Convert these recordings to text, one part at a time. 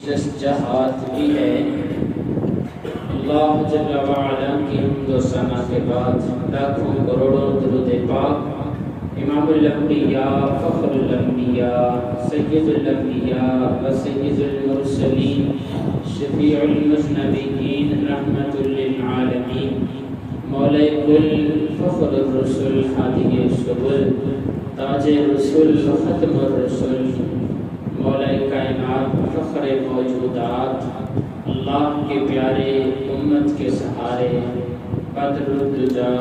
جہاد بھی ہے۔ اللہ جل وعلا کی حمد و ثنا کے بعد لاکھوں کروڑوں درود پاک امام الانبیاء فخر الانبیاء سید الانبیاء و سید المرسلین شفیع المذنبین رحمت للعالمین مولا کل فخر الرسل ہادی السبل تاج الرسل ختم الرسل مولا کائنات فخر موجودات اللہ کے پیارے امت کے سہارے بدر الدجا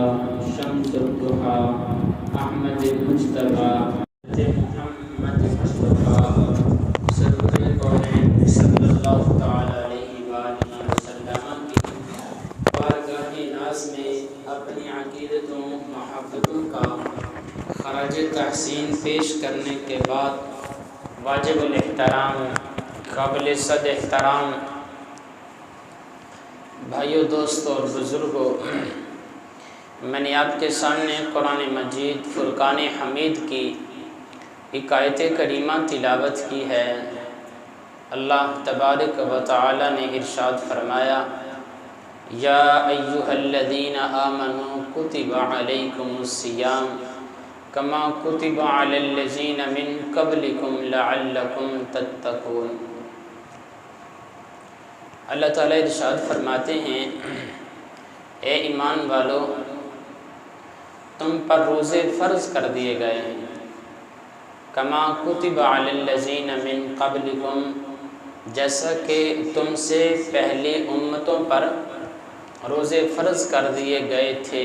شمس الضحا احمد مجتبیٰ محمد مصطفیٰ سرور کونین صلی اللہ تعالی علیہ وآلہ وسلم کی بارگاہ ناز میں اپنی عقیدتوں محبتوں کا خراج تحسین پیش کرنے کے بعد واجب الاحترام قابل صد احترام بھائیو دوستو اور بزرگوں، میں نے آپ کے سامنے قرآن مجید فرقان حمید کی ایک آیت کریمہ تلاوت کی ہے۔ اللہ تبارک و تعالی نے ارشاد فرمایا، یا ایھا الذین آمنوا کتب علیکم الصیام کما کتب علی الذین من قبلکم لعلکم تتقون۔ اللہ تعالیٰ ارشاد فرماتے ہیں، اے ایمان والو، تم پر روزے فرض کر دیے گئے ہیں، کما کتب علی الذین من قبلکم، جیسا کہ تم سے پہلی امتوں پر روزے فرض کر دیے گئے تھے،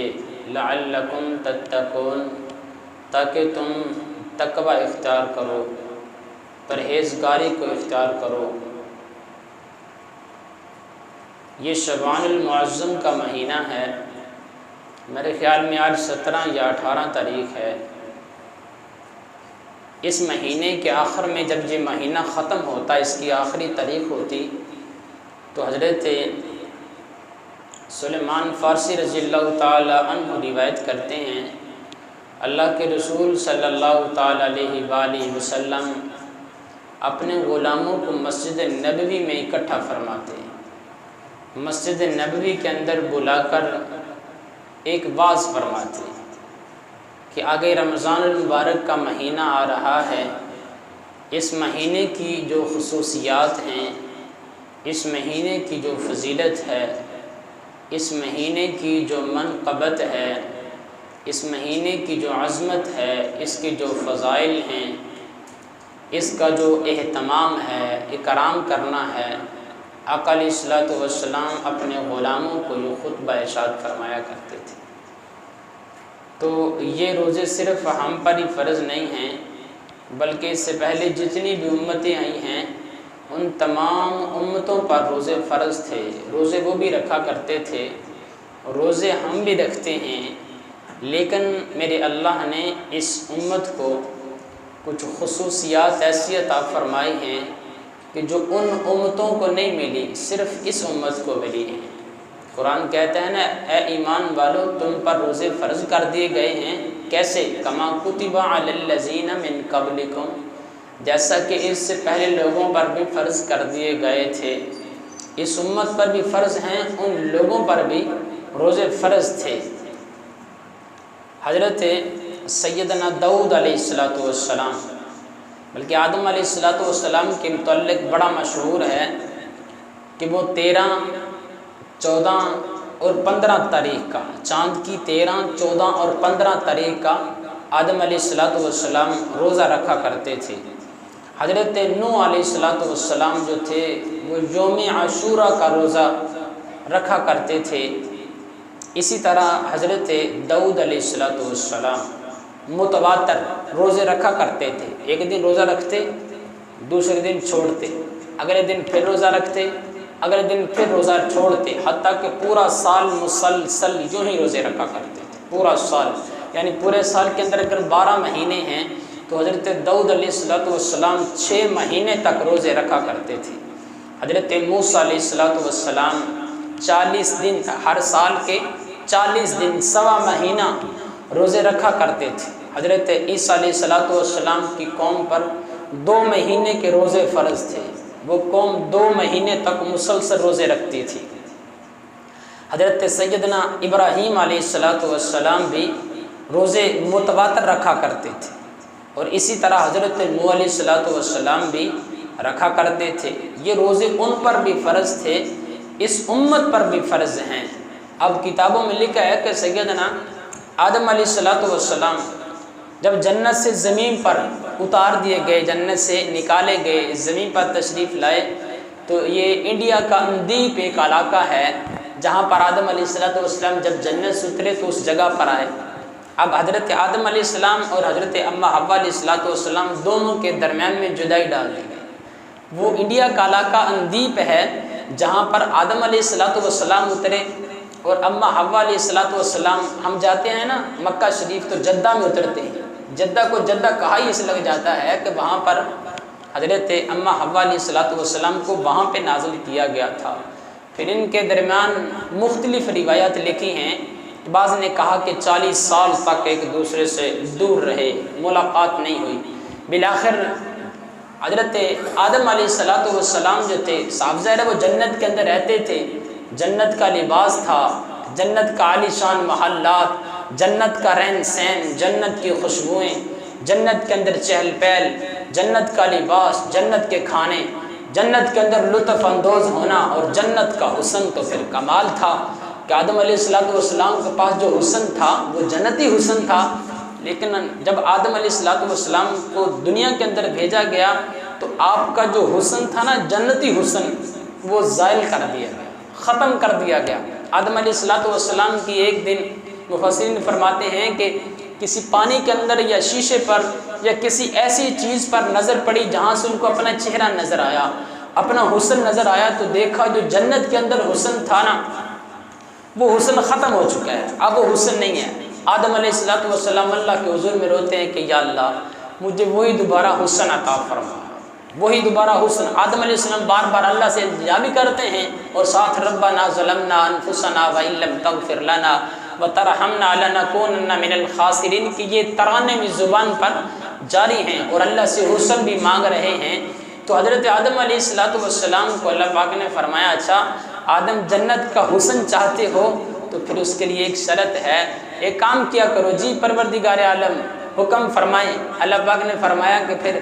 لعلکم تتقون، تاکہ تم تقوی اختیار کرو، پرہیزگاری کو اختیار کرو۔ یہ شعبان المعظم کا مہینہ ہے، میرے خیال میں آج 17 یا 18 تاریخ ہے۔ اس مہینے کے آخر میں جب یہ مہینہ ختم ہوتا، اس کی آخری تاریخ ہوتی، تو حضرت سلیمان فارسی رضی اللہ تعالی عنہ روایت کرتے ہیں، اللہ کے رسول صلی اللہ تعالی علیہ وآلہ وسلم اپنے غلاموں کو مسجد نبوی میں اکٹھا فرماتے ہیں، مسجد نبوی کے اندر بلا کر ایک واعظ فرماتے ہیں کہ آگے رمضان المبارک کا مہینہ آ رہا ہے، اس مہینے کی جو خصوصیات ہیں، اس مہینے کی جو فضیلت ہے، اس مہینے کی جو منقبت ہے، اس مہینے کی جو عظمت ہے، اس کے جو فضائل ہیں، اس کا جو اہتمام ہے، اکرام کرنا ہے، آقا علیہ الصلوۃ والسلام اپنے غلاموں کو یہ خطبہ ارشاد فرمایا کرتے تھے۔ تو یہ روزے صرف ہم پر ہی فرض نہیں ہیں، بلکہ اس سے پہلے جتنی بھی امتیں آئی ہیں ان تمام امتوں پر روزے فرض تھے، روزے وہ بھی رکھا کرتے تھے، روزے ہم بھی رکھتے ہیں، لیکن میرے اللہ نے اس امت کو کچھ خصوصیات ایسی عطا فرمائی ہیں کہ جو ان امتوں کو نہیں ملی، صرف اس امت کو ملی ہیں۔ قرآن کہتا ہے نا، اے ایمان والو، تم پر روزے فرض کر دیے گئے ہیں، کیسے؟ کما کتب علی الذین من قبلکم، جیسا کہ اس سے پہلے لوگوں پر بھی فرض کر دیے گئے تھے، اس امت پر بھی فرض ہیں، ان لوگوں پر بھی روزے فرض تھے۔ حضرت سیدنا داؤد علیہ السلام، بلکہ آدم علیہ السلام کے متعلق بڑا مشہور ہے کہ وہ 13، 14 اور 15 تاریخ کا، چاند کی 13، 14 اور 15 تاریخ کا آدم علیہ السلام روزہ رکھا کرتے تھے۔ حضرت نوح علیہ السلام جو تھے وہ یوم عاشوراء کا روزہ رکھا کرتے تھے۔ اسی طرح حضرت داؤد علیہ السلام متواتر روزے رکھا کرتے تھے، ایک دن روزہ رکھتے، دوسرے دن چھوڑتے، اگلے دن پھر روزہ رکھتے، اگلے دن پھر روزہ چھوڑتے، حتیٰ کہ پورا سال مسلسل یوں ہی روزے رکھا کرتے تھے، پورا سال، یعنی پورے سال کے اندر اگر 12 مہینے ہیں تو حضرت داؤد علیہ السلام 6 مہینے تک روزے رکھا کرتے تھے۔ حضرت موسیٰ علیہ السلام 40 دن، ہر سال کے 40 دن، سوا مہینہ روزے رکھا کرتے تھے۔ حضرت عیسیٰ علیہ السلام کی قوم پر 2 مہینے کے روزے فرض تھے، وہ قوم 2 مہینے تک مسلسل روزے رکھتی تھی۔ حضرت سیدنا ابراہیم علیہ السلام بھی روزے متواتر رکھا کرتے تھے، اور اسی طرح حضرت نوح علیہ السلام بھی رکھا کرتے تھے۔ یہ روزے ان پر بھی فرض تھے، اس امت پر بھی فرض ہیں۔ اب کتابوں میں لکھا ہے کہ سیدنا آدم علیہ السلام جب جنت سے زمین پر اتار دیے گئے، جنت سے نکالے گئے، زمین پر تشریف لائے، تو یہ انڈیا کا اندیپ ایک علاقہ ہے جہاں پر آدم علیہ السلام جب جنت سے اترے تو اس جگہ پر آئے۔ اب حضرت آدم علیہ السلام اور حضرت اماں حوا علیہ السلام دونوں کے درمیان میں جدائی ڈال دی گئی۔ وہ انڈیا کا علاقہ اندیپ ہے جہاں پر آدم علیہ السلام اترے اور اماں حوا علیہ السلام، ہم جاتے ہیں نا مکہ شریف تو جدہ میں اترتے ہیں، جدہ کو جدہ کہا ہی اس لگ جاتا ہے کہ وہاں پر حضرت اماں حوا علیہ السلام کو وہاں پہ نازل کیا گیا تھا۔ پھر ان کے درمیان مختلف روایات لکھی ہیں، بعض نے کہا کہ 40 سال تک ایک دوسرے سے دور رہے، ملاقات نہیں ہوئی۔ بالآخر حضرت آدم علیہ السلام جو تھے، صاحب ظاہر وہ جنت کے اندر رہتے تھے، جنت کا لباس تھا، جنت کا عالی شان محلات، جنت کا رہن سہن، جنت کی خوشبوئیں، جنت کے اندر چہل پہل، جنت کا لباس، جنت کے کھانے، جنت کے اندر لطف اندوز ہونا، اور جنت کا حسن تو پھر کمال تھا کہ آدم علیہ السلام کے پاس جو حسن تھا وہ جنتی حسن تھا۔ لیکن جب آدم علیہ السلام کو دنیا کے اندر بھیجا گیا تو آپ کا جو حسن تھا نا، جنتی حسن، وہ زائل کر دیا گیا، ختم کر دیا گیا۔ آدم علیہ السلام کی ایک دن مفسرین فرماتے ہیں کہ کسی پانی کے اندر یا شیشے پر یا کسی ایسی چیز پر نظر پڑی جہاں سے ان کو اپنا چہرہ نظر آیا، اپنا حسن نظر آیا، تو دیکھا جو جنت کے اندر حسن تھا نا، وہ حسن ختم ہو چکا ہے، اب وہ حسن نہیں ہے۔ آدم علیہ السلام اللہ کے حضور میں روتے ہیں کہ یا اللہ مجھے وہی دوبارہ حسن عطا فرما، وہی دوبارہ حسن۔ آدم علیہ السلام بار بار اللہ سے التجا بھی کرتے ہیں اور ساتھ ربنا ظلمنا انفسنا وان لم تغفر لنا وترحمنا لنکونن من الخاسرین، کہ یہ ترانے بھی زبان پر جاری ہیں اور اللہ سے حسن بھی مانگ رہے ہیں۔ تو حضرت آدم علیہ السلام کو اللہ پاک نے فرمایا، اچھا آدم جنت کا حسن چاہتے ہو تو پھر اس کے لیے ایک شرط ہے، ایک کام کیا کرو جی پروردگار عالم، حکم فرمائیں۔ اللہ پاک نے فرمایا کہ پھر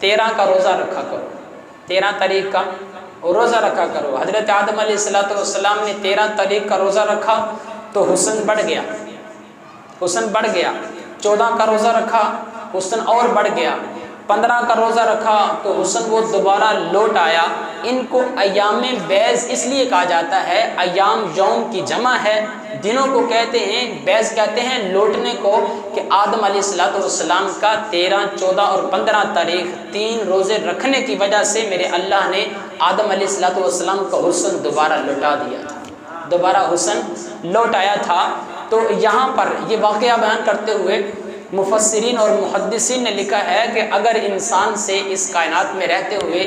13 کا روزہ رکھا کرو، 13 تاریخ کا روزہ رکھا کرو۔ حضرت آدم علیہ السلام نے 13 تاریخ کا روزہ رکھا تو حسن بڑھ گیا، حسن بڑھ گیا۔ 14 کا روزہ رکھا، حسن اور بڑھ گیا۔ 15 کا روزہ رکھا تو حسن وہ دوبارہ لوٹ آیا۔ ان کو ایام بیض اس لیے کہا جاتا ہے، ایام یوم کی جمع ہے، دنوں کو کہتے ہیں، بیض کہتے ہیں لوٹنے کو، کہ آدم علیہ السلام کا 13، 14 اور 15 تاریخ 3 روزے رکھنے کی وجہ سے میرے اللہ نے آدم علیہ السلام کا حسن دوبارہ لوٹا دیا تھا، دوبارہ حسن لوٹ آیا تھا۔ تو یہاں پر یہ واقعہ بیان کرتے ہوئے مفسرین اور محدثین نے لکھا ہے کہ اگر انسان سے اس کائنات میں رہتے ہوئے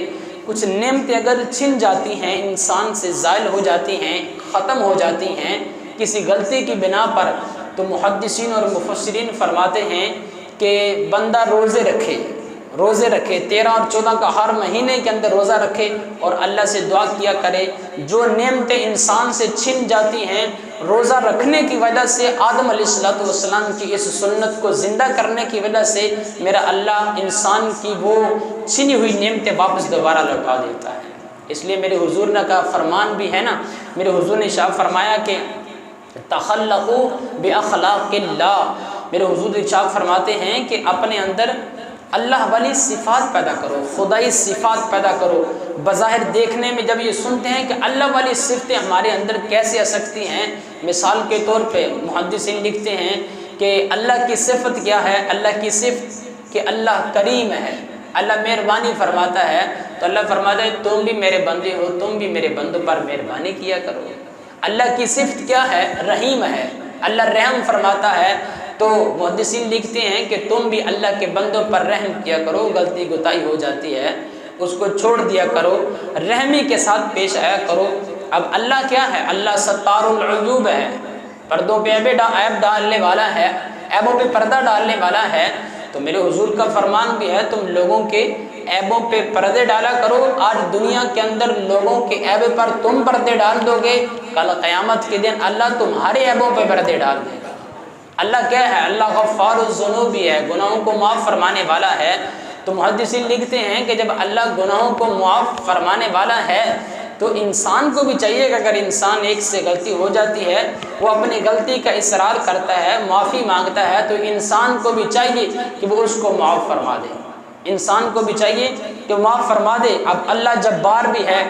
کچھ نعمتیں اگر چھن جاتی ہیں، انسان سے زائل ہو جاتی ہیں، ختم ہو جاتی ہیں کسی غلطی کی بنا پر، تو محدثین اور مفسرین فرماتے ہیں کہ بندہ روزے رکھے، 13 اور 14 کا ہر مہینے کے اندر روزہ رکھے اور اللہ سے دعا کیا کرے، جو نعمتیں انسان سے چھن جاتی ہیں روزہ رکھنے کی وجہ سے، آدم علیہ السلام کی اس سنت کو زندہ کرنے کی وجہ سے میرا اللہ انسان کی وہ چھنی ہوئی نعمتیں واپس دوبارہ لوٹا دیتا ہے۔ اس لیے میرے حضور نے کا فرمان بھی ہے نا، میرے حضور نے ارشاد فرمایا کہ تخلقوا باخلاق اللہ، میرے حضور ارشاد فرماتے ہیں کہ اپنے اندر اللہ والی صفات پیدا کرو، خدائی صفات پیدا کرو۔ بظاہر دیکھنے میں جب یہ سنتے ہیں کہ اللہ والی صفتیں ہمارے اندر کیسے آ سکتی ہیں، مثال کے طور پہ محدثین لکھتے ہیں کہ اللہ کی صفت کیا ہے، اللہ کی صفت کہ اللہ کریم ہے، اللہ مہربانی فرماتا ہے، تو اللہ فرماتا ہے تم بھی میرے بندے ہو، تم بھی میرے بندوں پر مہربانی کیا کرو۔ اللہ کی صفت کیا ہے، رحیم ہے، اللہ رحم فرماتا ہے، تو محدثین لکھتے ہیں کہ تم بھی اللہ کے بندوں پر رحم کیا کرو، غلطی کوتاہی ہو جاتی ہے اس کو چھوڑ دیا کرو، رحمی کے ساتھ پیش آیا کرو۔ اب اللہ کیا ہے، اللہ ستار العیوب ہے، پردوں پہ عیب ڈالنے والا ہے، عیبوں پہ پردہ ڈالنے والا ہے۔ تو میرے حضور کا فرمان بھی ہے تم لوگوں کے عیبوں پہ پردے ڈالا کرو۔ آج دنیا کے اندر لوگوں کے عیب پر تم پردے ڈال دو گے، کل قیامت کے دن اللہ تمہارے عیبوں پہ پردے ڈال دے گا۔ اللہ کیا ہے؟ اللہ غفار الذنوب ہے، گناہوں کو معاف فرمانے والا ہے۔ تو محدثین لکھتے ہیں کہ جب اللہ گناہوں کو معاف فرمانے والا ہے تو انسان کو بھی چاہیے کہ اگر انسان ایک سے غلطی ہو جاتی ہے، وہ اپنی غلطی کا اصرار کرتا ہے، معافی مانگتا ہے، تو انسان کو بھی چاہیے کہ وہ اس کو معاف فرما دے۔ انسان کو بھی چاہیے کہ وہ معاف فرما دے۔ اب اللہ جبار بھی ہے،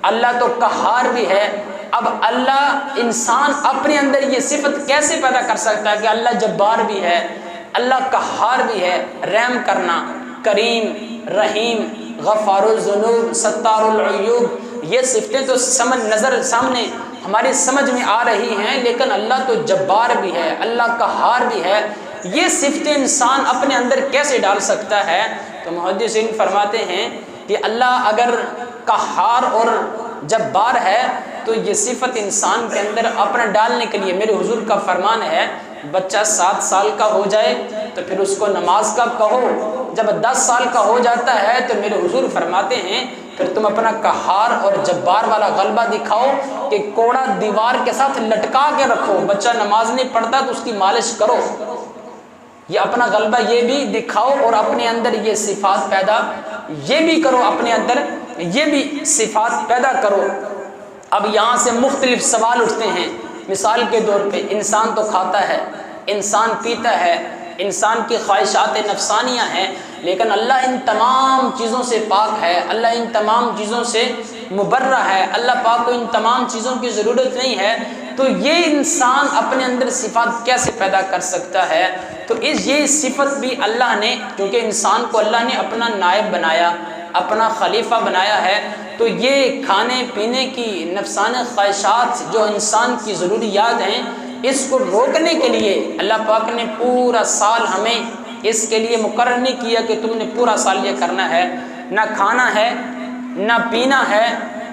اللہ تو قہار بھی ہے۔ اب اللہ انسان اپنے اندر یہ صفت کیسے پیدا کر سکتا ہے کہ اللہ جبار بھی ہے، اللہ قہار بھی ہے؟ رحم کرنا، کریم، رحیم، غفار الذنوب، ستار العیوب، یہ صفتیں تو سامنے ہماری سمجھ میں آ رہی ہیں، لیکن اللہ تو جبار بھی ہے، اللہ قہار بھی ہے۔ یہ صفتیں انسان اپنے اندر کیسے ڈال سکتا ہے؟ تو محدثین فرماتے ہیں کہ اللہ اگر قہار اور جبار ہے تو یہ صفت انسان کے اندر اپنا ڈالنے کے لیے، میرے حضور کا فرمان ہے، بچہ 7 سال کا ہو جائے تو پھر اس کو نماز کا کہو، جب 10 سال کا ہو جاتا ہے تو میرے حضور فرماتے ہیں پھر تم اپنا قہار اور جبار والا غلبہ دکھاؤ کہ کوڑا دیوار کے ساتھ لٹکا کے رکھو، بچہ نماز نہیں پڑھتا تو اس کی مالش کرو، یہ اپنا غلبہ یہ بھی دکھاؤ اور اپنے اندر یہ صفات پیدا یہ بھی کرو، اپنے اندر یہ بھی صفات پیدا کرو۔ اب یہاں سے مختلف سوال اٹھتے ہیں۔ مثال کے طور پہ انسان تو کھاتا ہے، انسان پیتا ہے، انسان کی خواہشات نفسانیاں ہیں، لیکن اللہ ان تمام چیزوں سے پاک ہے، اللہ ان تمام چیزوں سے مبرہ ہے، اللہ پاک کو ان تمام چیزوں کی ضرورت نہیں ہے، تو یہ انسان اپنے اندر صفات کیسے پیدا کر سکتا ہے؟ تو یہ صفت بھی اللہ نے، کیونکہ انسان کو اللہ نے اپنا نائب بنایا، اپنا خلیفہ بنایا ہے، تو یہ کھانے پینے کی نفسانی خواہشات جو انسان کی ضروریات ہیں، اس کو روکنے کے لیے اللہ پاک نے پورا سال ہمیں اس کے لیے مقرر نہیں کیا کہ تم نے پورا سال یہ کرنا ہے، نہ کھانا ہے، نہ پینا ہے،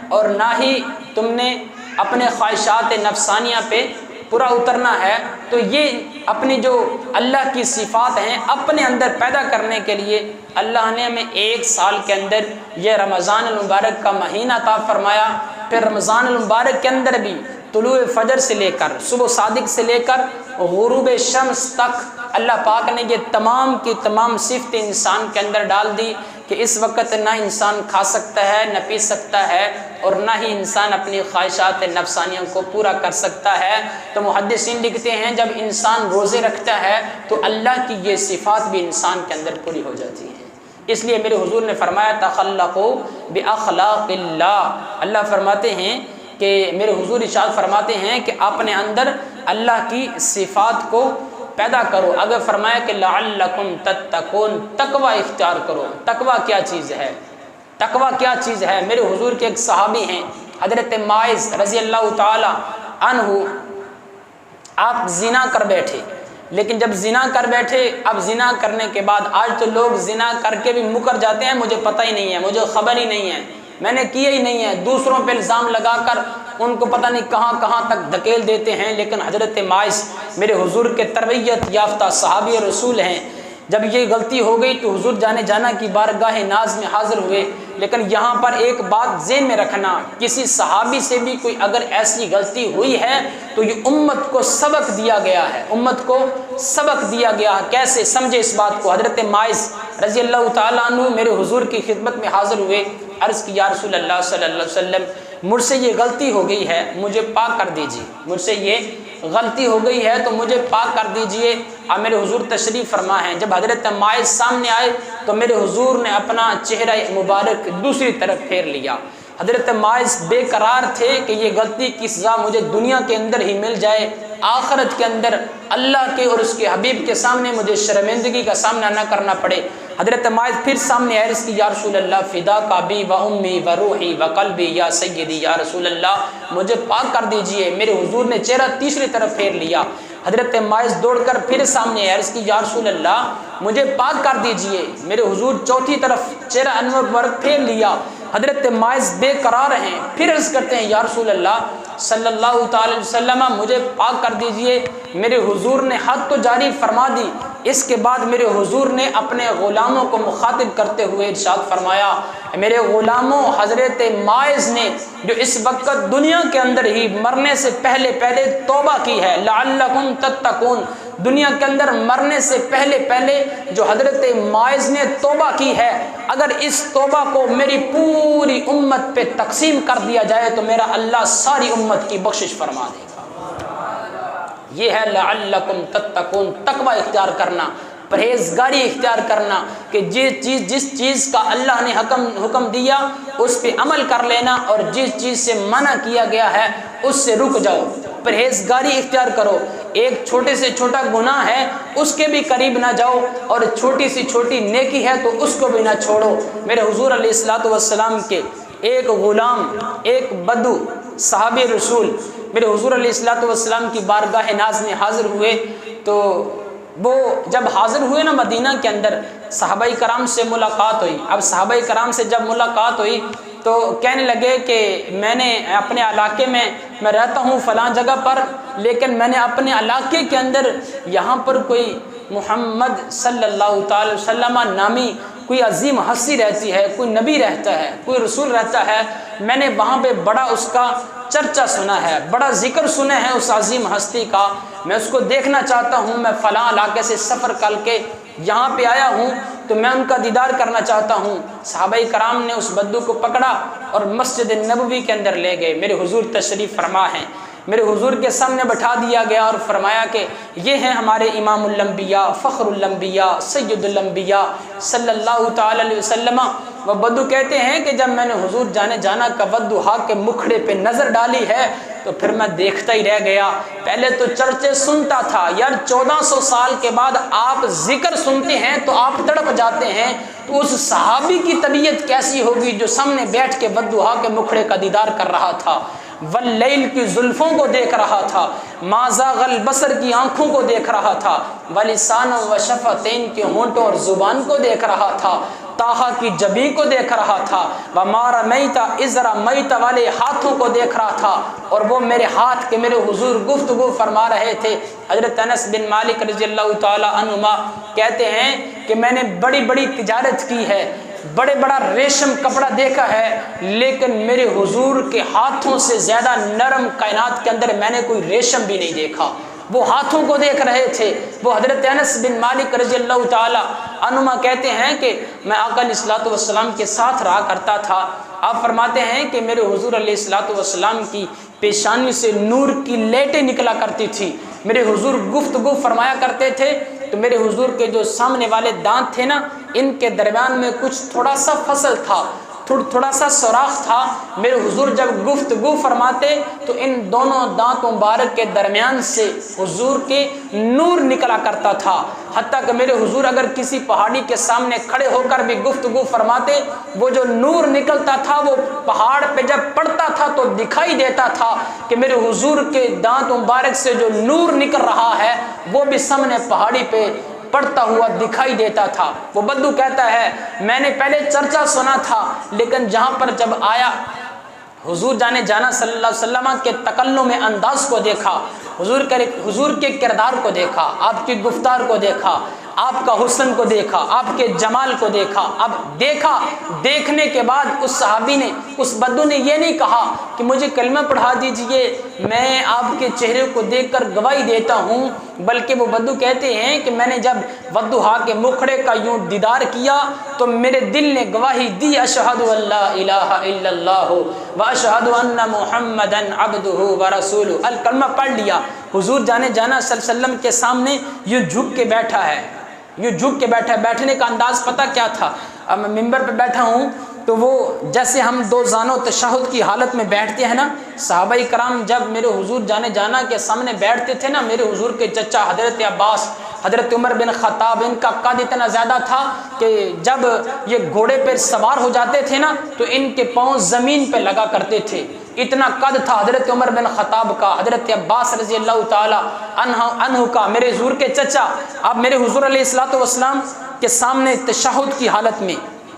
اور نہ ہی تم نے اپنے خواہشات نفسانیہ پہ پورا اترنا ہے۔ تو یہ اپنی جو اللہ کی صفات ہیں اپنے اندر پیدا کرنے کے لیے اللہ نے ہمیں 1 سال کے اندر یہ رمضان المبارک کا مہینہ عطا فرمایا۔ پھر رمضان المبارک کے اندر بھی طلوع فجر سے لے کر صبح صادق سے لے کر غروب شمس تک اللہ پاک نے یہ تمام کی تمام صفتیں انسان کے اندر ڈال دی کہ اس وقت نہ انسان کھا سکتا ہے، نہ پی سکتا ہے، اور نہ ہی انسان اپنی خواہشات نفسانیوں کو پورا کر سکتا ہے۔ تو محدثین لکھتے ہیں جب انسان روزے رکھتا ہے تو اللہ کی یہ صفات بھی انسان کے اندر پوری ہو جاتی ہیں۔ اس لیے میرے حضور نے فرمایا تخلقوا باخلاق اللہ، اللہ فرماتے ہیں کہ میرے حضور ارشاد فرماتے ہیں کہ اپنے اندر اللہ کی صفات کو پیدا کرو۔ اگر فرمایا کہ لعلکم تتقون، تقوی اختیار کرو۔ تقوی کیا چیز ہے؟ تقوی کیا چیز ہے؟ میرے حضور کے ایک صحابی ہیں حضرت ماعز رضی اللہ تعالی عنہ، آپ زنا کر بیٹھے، لیکن جب زنا کر بیٹھے، اب زنا کرنے کے بعد آج تو لوگ زنا کر کے بھی مکر جاتے ہیں، مجھے پتہ ہی نہیں ہے، مجھے خبر ہی نہیں ہے، میں نے کیا ہی نہیں ہے، دوسروں پہ الزام لگا کر ان کو پتہ نہیں کہاں کہاں تک دھکیل دیتے ہیں۔ لیکن حضرت ماعز میرے حضور کے تربیت یافتہ صحابی رسول ہیں، جب یہ غلطی ہو گئی تو حضور جانا کی بارگاہ ناز میں حاضر ہوئے۔ لیکن یہاں پر ایک بات ذہن میں رکھنا، کسی صحابی سے بھی کوئی اگر ایسی غلطی ہوئی ہے تو یہ امت کو سبق دیا گیا ہے، امت کو سبق دیا گیا ہے۔ کیسے سمجھے اس بات کو؟ حضرت ماعز رضی اللہ تعالیٰ عنہ میرے حضور کی خدمت میں حاضر ہوئے، عرض کی یا رسول اللہ صلی اللہ علیہ وسلم مجھ سے یہ غلطی ہو گئی ہے، مجھے پاک کر دیجیے، مجھ سے یہ غلطی ہو گئی ہے تو مجھے پاک کر دیجیے۔ اب میرے حضور تشریف فرما ہیں، جب حضرت ماعز سامنے آئے تو میرے حضور نے اپنا چہرہ مبارک دوسری طرف پھیر لیا۔ حضرت ماعز بے قرار تھے کہ یہ غلطی کی سزا مجھے دنیا کے اندر ہی مل جائے، آخرت کے اندر اللہ کے اور اس کے حبیب کے سامنے مجھے شرمندگی کا سامنا نہ کرنا پڑے۔ حضرت ماعز پھر سامنے آئے، عرض کی یا رسول اللہ فداک ابی و امی و روحی و قلبی یا سیدی، یا رسول اللہ مجھے پاک کر دیجئے۔ میرے حضور نے چہرہ تیسری طرف پھیر لیا۔ حضرت ماعز دوڑ کر پھر سامنے آئے، عرض کی یا رسول اللہ مجھے پاک کر دیجئے۔ میرے حضور چوتھی طرف چہرہ انور مبارک پھیر لیا۔ حضرت ماعز بے قرار ہیں، پھر عرض کرتے ہیں یا رسول اللہ صلی اللہ تعالی وسلم مجھے پاک کر دیجئے۔ میرے حضور نے حد تو جاری فرما دی، اس کے بعد میرے حضور نے اپنے غلاموں کو مخاطب کرتے ہوئے ارشاد فرمایا، میرے غلاموں، حضرت ماعز نے جو اس وقت دنیا کے اندر ہی مرنے سے پہلے توبہ کی ہے، لعلکم تتقون، دنیا کے اندر مرنے سے پہلے جو حضرت ماعز نے توبہ کی ہے، اگر اس توبہ کو میری پوری امت پہ تقسیم کر دیا جائے تو میرا اللہ ساری امت کی بخشش فرما دے گا۔ یہ ہے لعلکم تتقون، تقوی اختیار کرنا، پرہیزگاری اختیار کرنا، کہ جس چیز کا اللہ نے حکم دیا اس پہ عمل کر لینا، اور جس چیز سے منع کیا گیا ہے اس سے رک جاؤ، پرہیزگاری اختیار کرو۔ ایک چھوٹے سے چھوٹا گناہ ہے اس کے بھی قریب نہ جاؤ، اور چھوٹی سی چھوٹی نیکی ہے تو اس کو بھی نہ چھوڑو۔ میرے حضور علیہ الصلوۃ والسلام کے ایک غلام، ایک بدو صحابی رسول میرے حضور علیہ الصلوۃ والسلام کی بارگاہ ناز میں حاضر ہوئے، تو وہ جب حاضر ہوئے نا مدینہ کے اندر، صحابہ کرام سے ملاقات ہوئی۔ اب صحابہ کرام سے جب ملاقات ہوئی تو کہنے لگے کہ میں نے اپنے علاقے میں رہتا ہوں فلاں جگہ پر، لیکن میں نے اپنے علاقے کے اندر یہاں پر کوئی محمد صلی اللہ تعالی وسلم نامی کوئی عظیم ہستی رہتی ہے، کوئی نبی رہتا ہے، کوئی رسول رہتا ہے، میں نے وہاں پہ بڑا اس کا چرچا سنا ہے، بڑا ذکر سنا ہے اس عظیم ہستی کا، میں اس کو دیکھنا چاہتا ہوں، میں فلاں علاقے سے سفر کر کے یہاں پہ آیا ہوں تو میں ان کا دیدار کرنا چاہتا ہوں۔ صحابہ کرام نے اس بدو کو پکڑا اور مسجد نبوی کے اندر لے گئے۔ میرے حضور تشریف فرما ہیں، میرے حضور کے سامنے بٹھا دیا گیا اور فرمایا کہ یہ ہیں ہمارے امام الانبیاء، فخر الانبیاء، سید الانبیاء صلی اللہ تعالی علیہ وسلم۔ وہ بدو کہتے ہیں کہ جب میں نے حضور جانا کا ودوحا کے مکھڑے پہ نظر ڈالی ہے تو پھر میں دیکھتا ہی رہ گیا۔ پہلے تو چرچے سنتا تھا، یار 1400 سال کے بعد آپ ذکر سنتے ہیں تو آپ تڑپ جاتے ہیں، تو اس صحابی کی طبیعت کیسی ہوگی جو سامنے بیٹھ کے ودوحا کے مکھڑے کا دیدار کر رہا تھا، واللیل کی زلفوں کو دیکھ رہا تھا، ما زاغ البصر کی آنکھوں کو دیکھ رہا تھا، ولسان و شفتین کے ہونٹوں اور زبان کو دیکھ رہا تھا، طٰہٰ کی جبی کو دیکھ رہا تھا، وما رمیت اذ رمیت والے ہاتھوں کو دیکھ رہا تھا، اور وہ میرے ہاتھ کے میرے حضور گفتگو فرما رہے تھے۔ حضرت انس بن مالک رضی اللہ تعالی عنہما کہتے ہیں کہ میں نے بڑی بڑی تجارت کی ہے، بڑا ریشم کپڑا دیکھا ہے، لیکن میرے حضور کے ہاتھوں سے زیادہ نرم کائنات کے اندر میں نے کوئی ریشم بھی نہیں دیکھا۔ وہ ہاتھوں کو دیکھ رہے تھے۔ وہ حضرت انس بن مالک رضی اللہ تعالی عنہما کہتے ہیں کہ میں آقا علیہ الصلوۃ والسلام کے ساتھ رہا کرتا تھا۔ آپ فرماتے ہیں کہ میرے حضور علیہ الصلوۃ والسلام کی پیشانی سے نور کی لیٹیں نکلا کرتی تھی، میرے حضور گفتگو فرمایا کرتے تھے تو میرے حضور کے جو سامنے والے دانت تھے نا، ان کے درمیان میں کچھ تھوڑا سا فصل تھا، تھوڑا سا سوراخ تھا۔ میرے حضور جب گفتگو فرماتے تو ان دونوں دانت مبارک کے درمیان سے حضور کے نور نکلا کرتا تھا، حتیٰ کہ میرے حضور اگر کسی پہاڑی کے سامنے کھڑے ہو کر بھی گفتگو فرماتے، وہ جو نور نکلتا تھا وہ پہاڑ پہ جب پڑتا تھا تو دکھائی دیتا تھا کہ میرے حضور کے دانت مبارک سے جو نور نکل رہا ہے وہ بھی سامنے پہاڑی پہ پڑتا ہوا دکھائی دیتا تھا۔ وہ بدو کہتا ہے میں نے پہلے چرچا سنا تھا، لیکن جہاں پر جب آیا حضور جانا صلی اللہ علیہ وسلم کے تکلم انداز کو دیکھا، حضور کے کردار کو دیکھا، آپ کی گفتار کو دیکھا، آپ کا حسن کو دیکھا، آپ کے جمال کو دیکھا۔ اب دیکھنے کے بعد اس صحابی نے، اس بدو نے یہ نہیں کہا کہ مجھے کلمہ پڑھا دیجئے، میں آپ کے چہرے کو دیکھ کر گواہی دیتا ہوں، بلکہ وہ بدو کہتے ہیں کہ میں نے جب ودوحا کے مکھڑے کا یوں دیدار کیا تو میرے دل نے گواہی دی، اشہد ان لا الہ الا اللہ واشہد ان محمدا عبدہ ورسولہ، الکلمہ پڑھ لیا۔ حضور جانا صلی اللہ علیہ وسلم کے سامنے یوں جھک کے بیٹھا ہے، یوں جھک کے بیٹھا ہے۔ بیٹھنے کا انداز پتہ کیا تھا؟ اب میں ممبر پہ بیٹھا ہوں تو وہ جیسے ہم دو زانوں تشہد کی حالت میں بیٹھتے ہیں نا، صحابہ کرام جب میرے حضور جانا کے سامنے بیٹھتے تھے نا، میرے حضور کے چچا حضرت عباس، حضرت عمر بن خطاب، ان کا قد اتنا زیادہ تھا کہ جب یہ گھوڑے پر سوار ہو جاتے تھے نا تو ان کے پاؤں زمین پہ لگا کرتے تھے، اتنا قد تھا حضرت عمر بن خطاب کا، حضرت عباس رضی اللہ تعالی عنہ کا، میرے حضور کے چچا۔ اب میرے حضور علیہ الصلوۃ والسلام کے سامنے تشہد کی حالت میں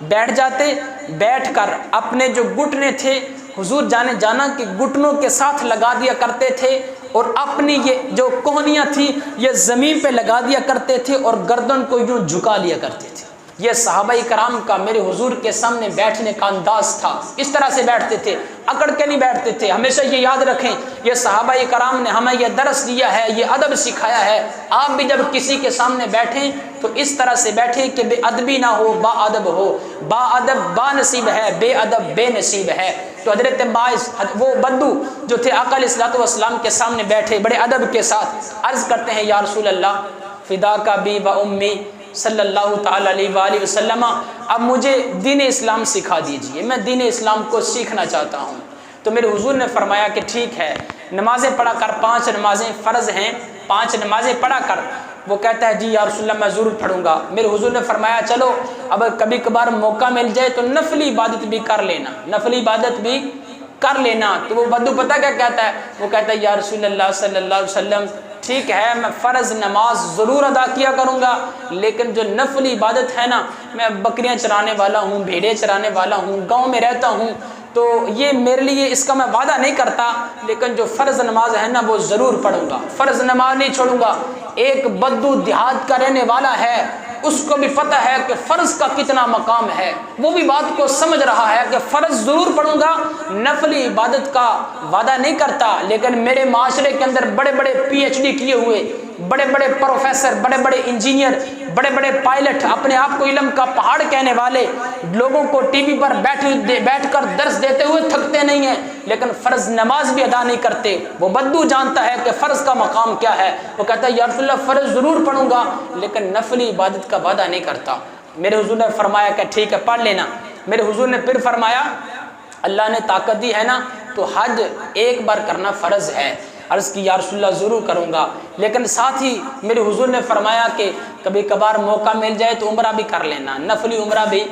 بیٹھ جاتے، بیٹھ کر اپنے جو گھٹنے تھے حضور جانا کہ گھٹنوں کے ساتھ لگا دیا کرتے تھے اور اپنی یہ جو کوہنیاں تھی یہ زمین پہ لگا دیا کرتے تھے اور گردن کو یوں جھکا لیا کرتے تھے۔ یہ صحابہ کرام کا میرے حضور کے سامنے بیٹھنے کا انداز تھا، اس طرح سے بیٹھتے تھے، اکڑ کے نہیں بیٹھتے تھے۔ ہمیشہ یہ یاد رکھیں، یہ صحابہ کرام نے ہمیں یہ درس دیا ہے، یہ ادب سکھایا ہے۔ آپ بھی جب کسی کے سامنے بیٹھیں تو اس طرح سے بیٹھیں کہ بے ادبی نہ ہو، با ادب ہو۔ با ادب با نصیب ہے، بے ادب بے نصیب ہے۔ تو حضرت باعث وہ بدو جو تھے آقا علیہ الصلوۃ والسلام کے سامنے بیٹھے بڑے ادب کے ساتھ، عرض کرتے ہیں یا رسول اللہ فداک بی و امی صلی اللہ تعالی علیہ وآلہ وسلم، اب مجھے دین اسلام سکھا دیجئے، میں دین اسلام کو سیکھنا چاہتا ہوں۔ تو میرے حضور نے فرمایا کہ ٹھیک ہے، نمازیں پڑھا کر، 5 نمازیں فرض ہیں، 5 نمازیں پڑھا کر۔ وہ کہتا ہے جی یا رسول اللہ میں ضرور پڑھوں گا۔ میرے حضور نے فرمایا چلو اب کبھی کبھار موقع مل جائے تو نفلی عبادت بھی کر لینا، نفلی عبادت بھی کر لینا۔ تو وہ بدو پتہ کیا کہتا ہے؟ وہ کہتا ہے یا رسول اللہ صلی اللہ علیہ وسلم ٹھیک ہے، میں فرض نماز ضرور ادا کیا کروں گا، لیکن جو نفلی عبادت ہے نا، میں بکریاں چرانے والا ہوں، بھیڑیں چرانے والا ہوں، گاؤں میں رہتا ہوں، تو یہ میرے لیے اس کا میں وعدہ نہیں کرتا، لیکن جو فرض نماز ہے نا وہ ضرور پڑھوں گا، فرض نماز نہیں چھوڑوں گا۔ ایک بدو دیہات کا رہنے والا ہے، اس کو بھی پتہ ہے کہ فرض کا کتنا مقام ہے، وہ بھی بات کو سمجھ رہا ہے کہ فرض ضرور پڑھوں گا، نفلی عبادت کا وعدہ نہیں کرتا۔ لیکن میرے معاشرے کے اندر بڑے بڑے PhD کیے ہوئے، بڑے بڑے پروفیسر، بڑے بڑے انجینئر، بڑے بڑے پائلٹ، اپنے آپ کو علم کا پہاڑ کہنے والے لوگوں کو ٹی وی پر بیٹھ کر درس دیتے ہوئے تھکتے نہیں ہیں، لیکن فرض نماز بھی ادا نہیں کرتے۔ وہ بدو جانتا ہے کہ فرض کا مقام کیا ہے، وہ کہتا ہے یا رسول اللہ فرض ضرور پڑھوں گا، لیکن نفلی عبادت کا وعدہ نہیں کرتا۔ میرے حضور نے فرمایا کہ ٹھیک ہے پڑھ لینا۔ میرے حضور نے پھر فرمایا اللہ نے طاقت دی ہے نا تو حج ایک بار کرنا فرض ہے۔ عرض کی یا رسول اللہ ضرور کروں گا، لیکن ساتھ ہی میرے حضور نے فرمایا کہ کبھی کبھار موقع مل جائے تو عمرہ بھی کر لینا، نفلی عمرہ بھی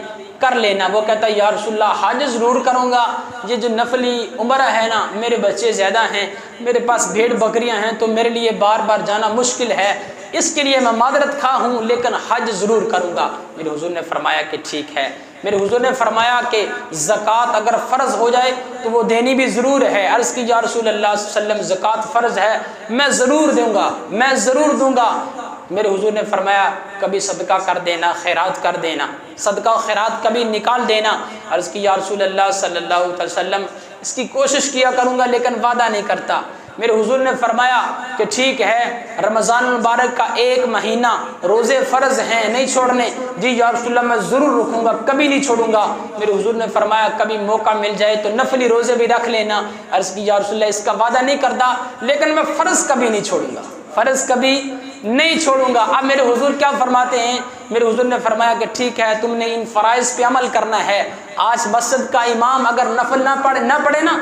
کر لینا۔ وہ کہتا ہے یا رسول اللہ حج ضرور کروں گا، یہ جو نفلی عمرہ ہے نا، میرے بچے زیادہ ہیں، میرے پاس بھیڑ بکریاں ہیں، تو میرے لیے بار بار جانا مشکل ہے، اس کے لیے میں معذرت خواہ ہوں، لیکن حج ضرور کروں گا۔ میرے حضور نے فرمایا کہ ٹھیک ہے۔ میرے حضور نے فرمایا کہ زکوٰۃ اگر فرض ہو جائے تو وہ دینی بھی ضرور ہے۔ عرض کی یا رسول اللہ صلی اللہ علیہ وسلم زکوٰۃ فرض ہے، میں ضرور دوں گا، میں ضرور دوں گا۔ میرے حضور نے فرمایا کبھی صدقہ کر دینا، خیرات کر دینا، صدقہ و خیرات کبھی نکال دینا۔ عرض کی یا رسول اللہ صلی اللہ علیہ وسلم اس کی کوشش کیا کروں گا لیکن وعدہ نہیں کرتا۔ میرے حضور نے فرمایا کہ ٹھیک ہے، رمضان المبارک کا 1 مہینہ روزے فرض ہیں نہیں چھوڑنے۔ جی یا رسول اللہ میں ضرور رکھوں گا، کبھی نہیں چھوڑوں گا۔ میرے حضور نے فرمایا کبھی موقع مل جائے تو نفلی روزے بھی رکھ لینا۔ عرض کی یا رسول اللہ اس کا وعدہ نہیں کرتا، لیکن میں فرض کبھی نہیں چھوڑوں گا، فرض کبھی نہیں چھوڑوں گا۔ اب میرے حضور کیا فرماتے ہیں؟ میرے حضور نے فرمایا کہ ٹھیک ہے، تم نے ان فرائض پہ عمل کرنا ہے۔ آج مسجد کا امام اگر نفل نہ پڑھے نا،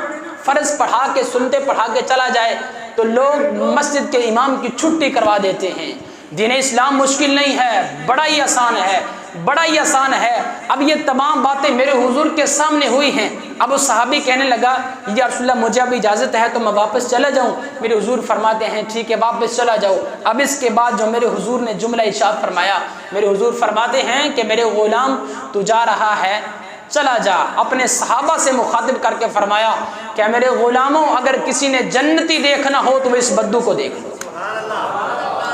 فرض پڑھا کے سنتے پڑھا کے چلا جائے تو لوگ مسجد کے امام کی چھٹی کروا دیتے ہیں۔ دین اسلام مشکل نہیں ہے، بڑا ہی آسان ہے، بڑا ہی آسان ہے۔ اب یہ تمام باتیں میرے حضور کے سامنے ہوئی ہیں۔ اب اس صحابی کہنے لگا یا رسول اللہ مجھے اب اجازت ہے تو میں واپس چلا جاؤں؟ میرے حضور فرماتے ہیں ٹھیک ہے واپس چلا جاؤ۔ اب اس کے بعد جو میرے حضور نے جملہ ارشاد فرمایا، میرے حضور فرماتے ہیں کہ میرے غلام تو جا رہا ہے، چلا جا۔ اپنے صحابہ سے مخاطب کر کے فرمایا کہ میرے غلاموں اگر کسی نے جنتی دیکھنا ہو تو اس بدو کو دیکھ لو،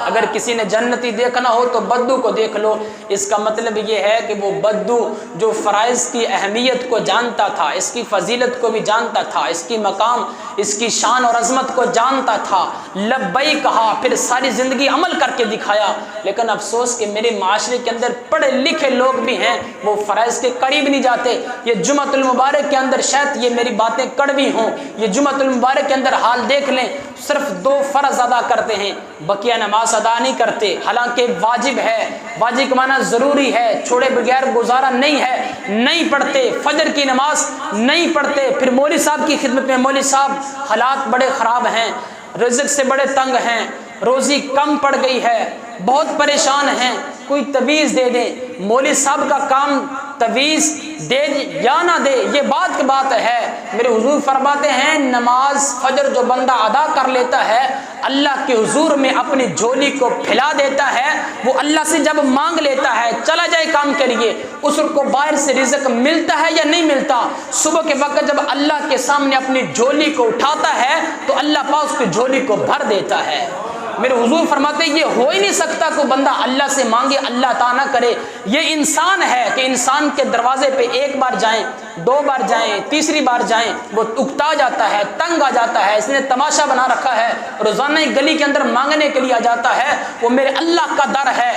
اگر کسی نے جنتی دیکھنا ہو تو بدو کو دیکھ لو۔ اس کا مطلب یہ ہے کہ وہ بدو جو فرائض کی اہمیت کو جانتا تھا، اس کی فضیلت کو بھی جانتا تھا، اس کی مقام، اس کی شان اور عظمت کو جانتا تھا، لبیک کہا، پھر ساری زندگی عمل کر کے دکھایا۔ لیکن افسوس کہ میرے معاشرے کے اندر پڑھے لکھے لوگ بھی ہیں، وہ فرائض کے قریب نہیں جاتے۔ یہ جمعۃ المبارک کے اندر شاید یہ میری باتیں کڑوی ہوں، یہ جمعۃ المبارک کے اندر حال دیکھ لیں، صرف 2 فرض ادا کرتے ہیں، بقیہ نماز ادا نہیں کرتے، حالانکہ واجب ہے، واجب کا معنی ضروری ہے، چھوڑے بغیر گزارا نہیں ہے، نہیں پڑھتے، فجر کی نماز نہیں پڑھتے۔ پھر مولوی صاحب کی خدمت میں، مولوی صاحب حالات بڑے خراب ہیں، رزق سے بڑے تنگ ہیں، روزی کم پڑ گئی ہے، بہت پریشان ہیں، کوئی تویز دے دیں۔ مولوی صاحب کا کام تویز دے یا نہ دے یہ بات کی بات ہے۔ میرے حضور فرماتے ہیں نماز فجر جو بندہ ادا کر لیتا ہے اللہ کے حضور میں اپنی جھولی کو پھیلا دیتا ہے، وہ اللہ سے جب مانگ لیتا ہے چلا جائے کام کے لیے، اس کو باہر سے رزق ملتا ہے یا نہیں ملتا، صبح کے وقت جب اللہ کے سامنے اپنی جھولی کو اٹھاتا ہے تو اللہ پاک اس کی جھولی کو بھر دیتا ہے۔ میرے حضور فرماتے ہیں یہ ہو ہی نہیں سکتا کوئی بندہ اللہ سے مانگے اللہ عطا نہ کرے۔ یہ انسان ہے کہ انسان کے دروازے پہ ایک بار جائیں، دو بار جائیں، تیسری بار جائیں وہ اکتا جاتا ہے، تنگ آ جاتا ہے، اس نے تماشا بنا رکھا ہے، روزانہ ایک گلی کے اندر مانگنے کے لیے آ جاتا ہے۔ وہ میرے اللہ کا در ہے،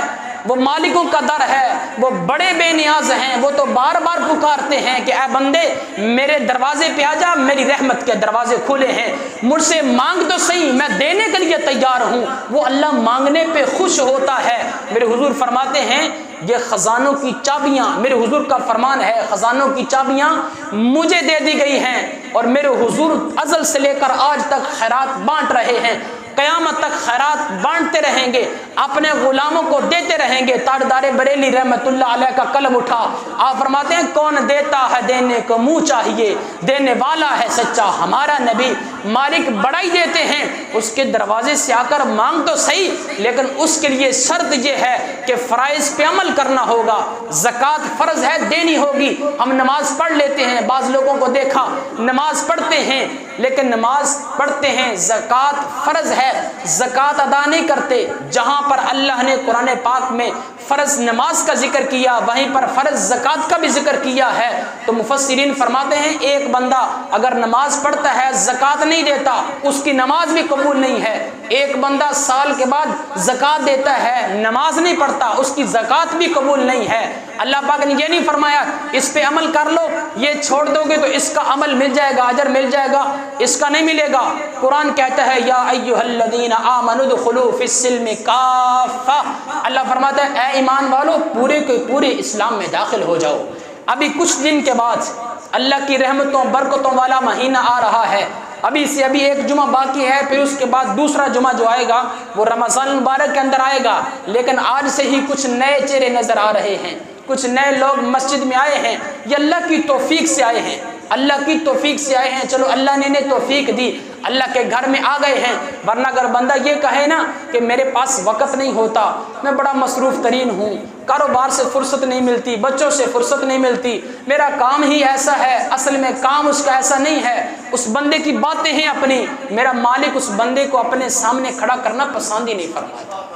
وہ مالکوں کا در ہے، وہ بڑے بے نیاز ہیں، وہ تو بار بار پکارتے ہیں کہ اے بندے میرے دروازے پہ آ جا، میری رحمت کے دروازے کھلے ہیں، مجھ سے مانگ تو صحیح میں دینے کے لیے تیار ہوں۔ وہ اللہ مانگنے پہ خوش ہوتا ہے۔ میرے حضور فرماتے ہیں یہ خزانوں کی چابیاں، میرے حضور کا فرمان ہے خزانوں کی چابیاں مجھے دے دی گئی ہیں، اور میرے حضور ازل سے لے کر آج تک خیرات بانٹ رہے ہیں، قیامت تک خیرات بانٹتے رہیں گے، اپنے غلاموں کو دیتے رہیں گے۔ تاجدار بریلی رحمت اللہ علیہ کا قلم اٹھا، آپ فرماتے ہیں کون دیتا ہے دینے کو منہ چاہیے، دینے والا ہے سچا ہمارا نبی۔ مالک بڑا ہی دیتے ہیں، اس کے دروازے سے آ کر مانگ تو صحیح، لیکن اس کے لیے شرط یہ ہے کہ فرائض پہ عمل کرنا ہوگا، زکوٰۃ فرض ہے دینی ہوگی۔ ہم نماز پڑھ لیتے ہیں، بعض لوگوں کو دیکھا نماز پڑھتے ہیں لیکن نماز پڑھتے ہیں زکوٰۃ فرض ہے زکوٰۃ ادا نہیں کرتے۔ جہاں پر اللہ نے قرآن پاک میں فرض نماز کا ذکر کیا وہیں پر فرض زکوٰۃ کا بھی ذکر کیا ہے، تو مفسرین فرماتے ہیں ایک بندہ اگر نماز پڑھتا ہے زکوٰۃ نہیں دیتا اس کی نماز بھی قبول نہیں ہے۔ ایک بندہ سال کے بعد زکوٰۃ دیتا ہے نماز نہیں پڑھتا اس کی زکوٰۃ بھی قبول نہیں ہے۔ اللہ پاک نے یہ نہیں فرمایا اس پہ عمل کر لو، یہ چھوڑ دو گے تو اس کا عمل مل جائے گا، اجر مل جائے گا، اس کا نہیں ملے گا۔ قرآن کہتا ہے یا ایھا الذین آمنوا ادخلوا فی السلم کافہ، اللہ فرماتا ہے اے ایمان والو پورے کے پورے اسلام میں داخل ہو جاؤ۔ ابھی کچھ دن کے بعد اللہ کی رحمتوں برکتوں والا مہینہ آ رہا ہے، ابھی سے ابھی ایک جمعہ باقی ہے، پھر اس کے بعد دوسرا جمعہ جو آئے گا وہ رمضان المبارک کے اندر آئے گا، لیکن آج سے ہی کچھ نئے چہرے نظر آ رہے ہیں، کچھ نئے لوگ مسجد میں آئے ہیں، یہ اللہ کی توفیق سے آئے ہیں، اللہ کی توفیق سے آئے ہیں، چلو اللہ نے انہیں توفیق دی اللہ کے گھر میں آ گئے ہیں۔ ورنہ اگر بندہ یہ کہے نا کہ میرے پاس وقت نہیں ہوتا، میں بڑا مصروف ترین ہوں، کاروبار سے فرصت نہیں ملتی، بچوں سے فرصت نہیں ملتی، میرا کام ہی ایسا ہے، اصل میں کام اس کا ایسا نہیں ہے، اس بندے کی باتیں ہیں اپنی، میرا مالک اس بندے کو اپنے سامنے کھڑا کرنا پسند ہی نہیں فرماتا۔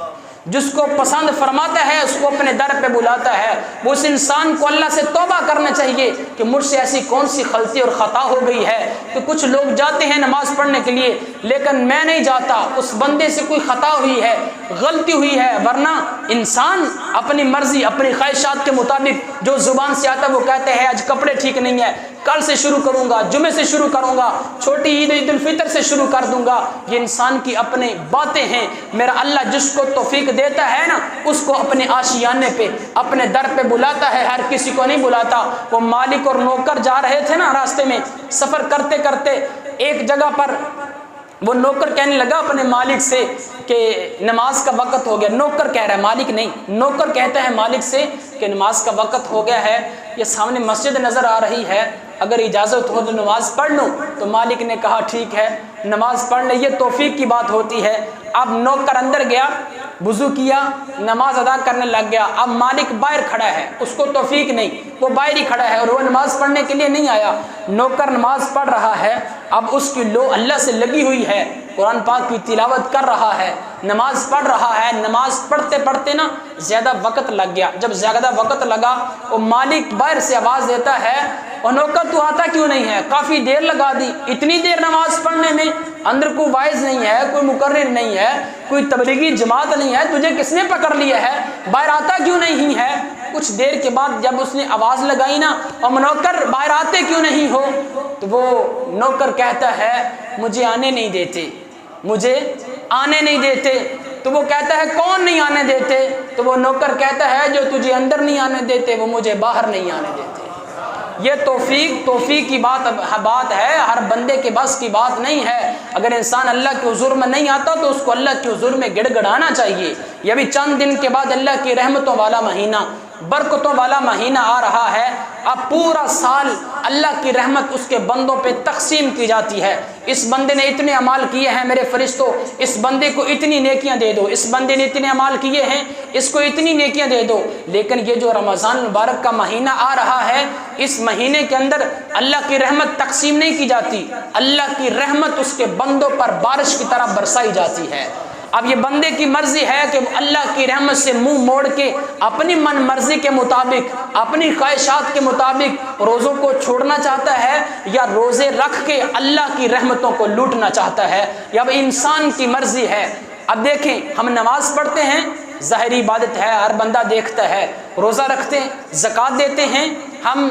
جس کو پسند فرماتا ہے اس کو اپنے در پہ بلاتا ہے۔ وہ اس انسان کو اللہ سے توبہ کرنا چاہیے کہ مجھ سے ایسی کون سی غلطی اور خطا ہو گئی ہے کہ کچھ لوگ جاتے ہیں نماز پڑھنے کے لیے لیکن میں نہیں جاتا، اس بندے سے کوئی خطا ہوئی ہے، غلطی ہوئی ہے۔ ورنہ انسان اپنی مرضی اپنی خواہشات کے مطابق جو زبان سے آتا ہے وہ کہتے ہیں آج کپڑے ٹھیک نہیں ہے، کل سے شروع کروں گا، جمعے سے شروع کروں گا، چھوٹی عید الفطر سے شروع کر دوں گا۔ یہ انسان کی اپنی باتیں ہیں۔ میرا اللہ جس کو توفیق دیتا ہے نا اس کو اپنے آشیانے پہ اپنے در پہ بلاتا ہے، ہر کسی کو نہیں بلاتا۔ وہ مالک اور نوکر جا رہے تھے نا راستے میں سفر کرتے کرتے ایک جگہ پر وہ نوکر کہنے لگا اپنے مالک سے کہ نماز کا وقت ہو گیا۔ نوکر کہہ رہا ہے مالک نہیں، نوکر کہتا ہے مالک سے کہ نماز کا وقت ہو گیا ہے، یہ سامنے مسجد نظر آ رہی ہے، اگر اجازت ہو تو نماز پڑھ لوں۔ تو مالک نے کہا ٹھیک ہے نماز پڑھ لے، یہ توفیق کی بات ہوتی ہے۔ اب نوکر اندر گیا، وضو کیا، نماز ادا کرنے لگ گیا۔ اب مالک باہر کھڑا ہے، اس کو توفیق نہیں، وہ باہر ہی کھڑا ہے اور وہ نماز پڑھنے کے لیے نہیں آیا۔ نوکر نماز پڑھ رہا ہے، اب اس کی لو اللہ سے لگی ہوئی ہے، قرآن پاک کی تلاوت کر رہا ہے، نماز پڑھ رہا ہے۔ نماز پڑھتے پڑھتے نا زیادہ وقت لگ گیا، جب زیادہ وقت لگا وہ مالک باہر سے آواز دیتا ہے اور نوکر تو آتا کیوں نہیں ہے، کافی دیر لگا دی، اتنی دیر نماز پڑھنے میں، اندر کوئی واعظ نہیں ہے، کوئی مقرر نہیں ہے، کوئی تبلیغی جماعت نہیں ہے، تجھے کس نے پکڑ لیا ہے، باہر آتا کیوں نہیں ہے؟ کچھ دیر کے بعد جب اس نے آواز لگائی نا اور نوکر باہر آتے کیوں نہیں ہو، تو وہ نوکر کہتا ہے مجھے آنے نہیں دیتے، مجھے آنے نہیں دیتے۔ تو وہ کہتا ہے کون نہیں آنے دیتے؟ تو وہ نوکر کہتا ہے جو تجھے اندر نہیں آنے دیتے وہ مجھے باہر نہیں آنے دیتے۔ یہ توفیق کی بات ہے، ہر بندے کے بس کی بات نہیں ہے۔ اگر انسان اللہ کے حضور میں نہیں آتا تو اس کو اللہ کے حضور میں گڑ گڑانا چاہیے۔ یہ بھی چند دن کے بعد اللہ کی رحمتوں والا مہینہ برکتوں والا مہینہ آ رہا ہے، اب پورا سال اللہ کی رحمت اس کے بندوں پہ تقسیم کی جاتی ہے۔ اس بندے نے اتنے اعمال کیے ہیں میرے فرشتوں، اس بندے کو اتنی نیکیاں دے دو، اس بندے نے اتنے اعمال کیے ہیں اس کو اتنی نیکیاں دے دو۔ لیکن یہ جو رمضان المبارک کا مہینہ آ رہا ہے، اس مہینے کے اندر اللہ کی رحمت تقسیم نہیں کی جاتی، اللہ کی رحمت اس کے بندوں پر بارش کی طرح برسائی جاتی ہے۔ اب یہ بندے کی مرضی ہے کہ اللہ کی رحمت سے منہ موڑ کے اپنی من مرضی کے مطابق، اپنی خواہشات کے مطابق روزوں کو چھوڑنا چاہتا ہے، یا روزے رکھ کے اللہ کی رحمتوں کو لوٹنا چاہتا ہے، یا اب انسان کی مرضی ہے۔ اب دیکھیں، ہم نماز پڑھتے ہیں، ظاہری عبادت ہے، ہر بندہ دیکھتا ہے، روزہ رکھتے ہیں، زکوٰۃ دیتے ہیں، ہم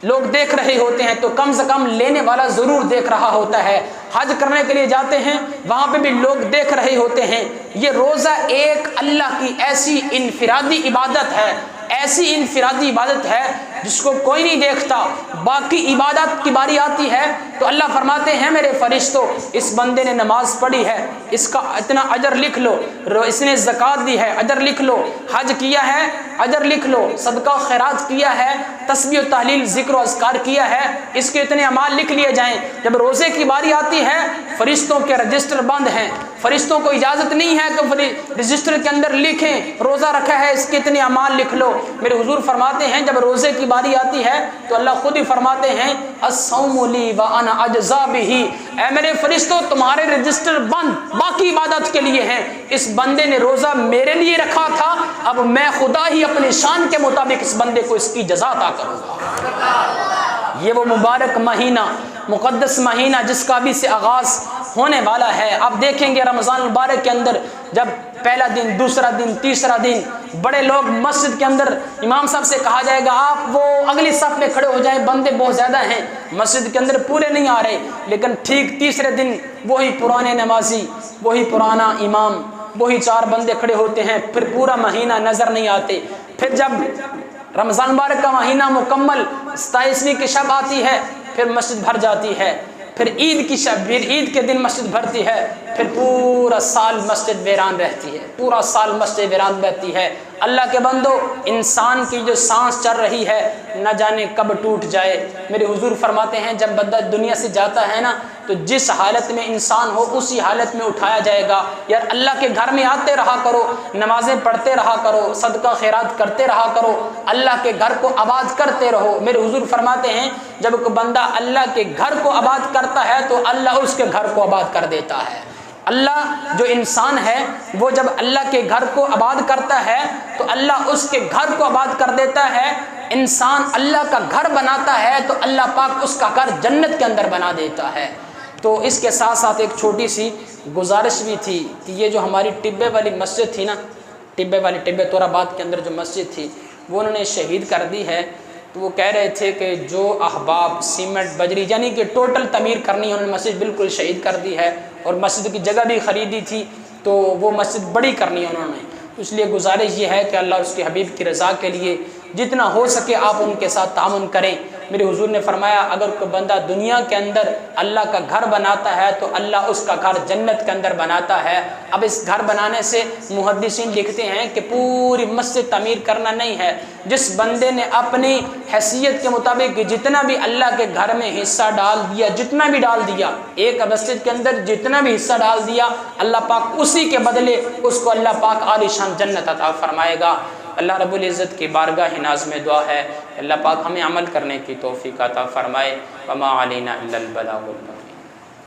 لوگ دیکھ رہے ہوتے ہیں، تو کم سے کم لینے والا ضرور دیکھ رہا ہوتا ہے۔ حج کرنے کے لیے جاتے ہیں، وہاں پہ بھی لوگ دیکھ رہے ہوتے ہیں۔ یہ روزہ ایک اللہ کی ایسی انفرادی عبادت ہے، ایسی انفرادی عبادت ہے جس کو کوئی نہیں دیکھتا۔ باقی عبادت کی باری آتی ہے تو اللہ فرماتے ہیں میرے فرشتوں، اس بندے نے نماز پڑھی ہے، اس کا اتنا اجر لکھ لو، اس نے زکوٰۃ دی ہے، اجر لکھ لو، حج کیا ہے، اجر لکھ لو، صدقہ و خیرات کیا ہے، تسبیح و تحلیل ذکر و اذکار کیا ہے، اس کے اتنے اعمال لکھ لیے جائیں۔ جب روزے کی باری آتی ہے، فرشتوں کے رجسٹر بند ہیں، فرشتوں کو اجازت نہیں ہے کہ رجسٹر کے اندر لکھیں روزہ رکھا ہے اس کے اتنے اعمال لکھ لو۔ میرے حضور فرماتے ہیں جب روزے کی باری آتی ہے تو اللہ خود ہی فرماتے ہیں الصوم لی وانا اجزا بہ، اے میرے فرشتوں تمہارے رجسٹر بند باقی عبادت کے لیے ہیں۔ اس بندے نے روزہ میرے لیے رکھا تھا، اب میں خدا ہی اپنی شان کے مطابق اس بندے کو اس کی جزا عطا کروں گا۔ یہ وہ مبارک مہینہ، مقدس مہینہ جس کا ابھی سے آغاز ہونے والا ہے۔ اب دیکھیں گے رمضان المبارک کے اندر جب پہلا دن، دوسرا دن، تیسرا دن، بڑے لوگ مسجد کے اندر امام صاحب سے کہا جائے گا آپ وہ اگلی صف میں کھڑے ہو جائیں، بندے بہت زیادہ ہیں، مسجد کے اندر پورے نہیں آ رہے۔ لیکن ٹھیک تیسرے دن وہی پرانے نمازی، وہی پرانا امام، وہی 4 بندے کھڑے ہوتے ہیں، پھر پورا مہینہ نظر نہیں آتے۔ پھر جب رمضان مبارک کا مہینہ مکمل 27ویں کی شب آتی ہے، پھر مسجد بھر جاتی ہے، پھر عید کی شب، پھر عید کے دن مسجد بھرتی ہے، پھر پورا سال مسجد ویران رہتی ہے، پورا سال مسجد ویران رہتی ہے۔ اللہ کے بندو، انسان کی جو سانس چل رہی ہے نہ جانے کب ٹوٹ جائے۔ میرے حضور فرماتے ہیں جب بندہ دنیا سے جاتا ہے نا تو جس حالت میں انسان ہو اسی حالت میں اٹھایا جائے گا۔ یار اللہ کے گھر میں آتے رہا کرو، نمازیں پڑھتے رہا کرو، صدقہ خیرات کرتے رہا کرو، اللہ کے گھر کو آباد کرتے رہو۔ میرے حضور فرماتے ہیں جب کوئی بندہ اللہ کے گھر کو آباد کرتا ہے تو اللہ اس کے گھر کو آباد کر دیتا ہے۔ اللہ جو انسان ہے وہ جب اللہ کے گھر کو آباد کرتا ہے تو اللہ اس کے گھر کو آباد کر دیتا ہے۔ انسان اللہ کا گھر بناتا ہے تو اللہ پاک اس کا گھر جنت کے اندر بنا دیتا ہے۔ تو اس کے ساتھ ساتھ ایک چھوٹی سی گزارش بھی تھی کہ یہ جو ہماری ٹبے والی مسجد تھی نا، ٹبے تور آباد کے اندر جو مسجد تھی وہ انہوں نے شہید کر دی ہے۔ تو وہ کہہ رہے تھے کہ جو احباب سیمنٹ بجری یعنی کہ ٹوٹل تعمیر کرنی ہے، انہوں نے مسجد بالکل شہید کر دی ہے، اور مسجد کی جگہ بھی خریدی تھی تو وہ مسجد بڑی کرنی ہے انہوں نے۔ اس لیے گزارش یہ ہے کہ اللہ اس کے حبیب کی رضا کے لیے جتنا ہو سکے آپ ان کے ساتھ تعاون کریں۔ میرے حضور نے فرمایا اگر کوئی بندہ دنیا کے اندر اللہ کا گھر بناتا ہے تو اللہ اس کا گھر جنت کے اندر بناتا ہے۔ اب اس گھر بنانے سے محدثین لکھتے ہیں کہ پوری مسجد تعمیر کرنا نہیں ہے، جس بندے نے اپنی حیثیت کے مطابق جتنا بھی اللہ کے گھر میں حصہ ڈال دیا، جتنا بھی ڈال دیا، ایک مسجد کے اندر جتنا بھی حصہ ڈال دیا، اللہ پاک اسی کے بدلے اس کو اللہ پاک عالی شان جنت عطا فرمائے گا۔ اللہ رب العزت کی بارگاہ ناز میں دعا ہے اللہ پاک ہمیں عمل کرنے کی توفیق عطا فرمائے۔ وما علینا الا البلاغ۔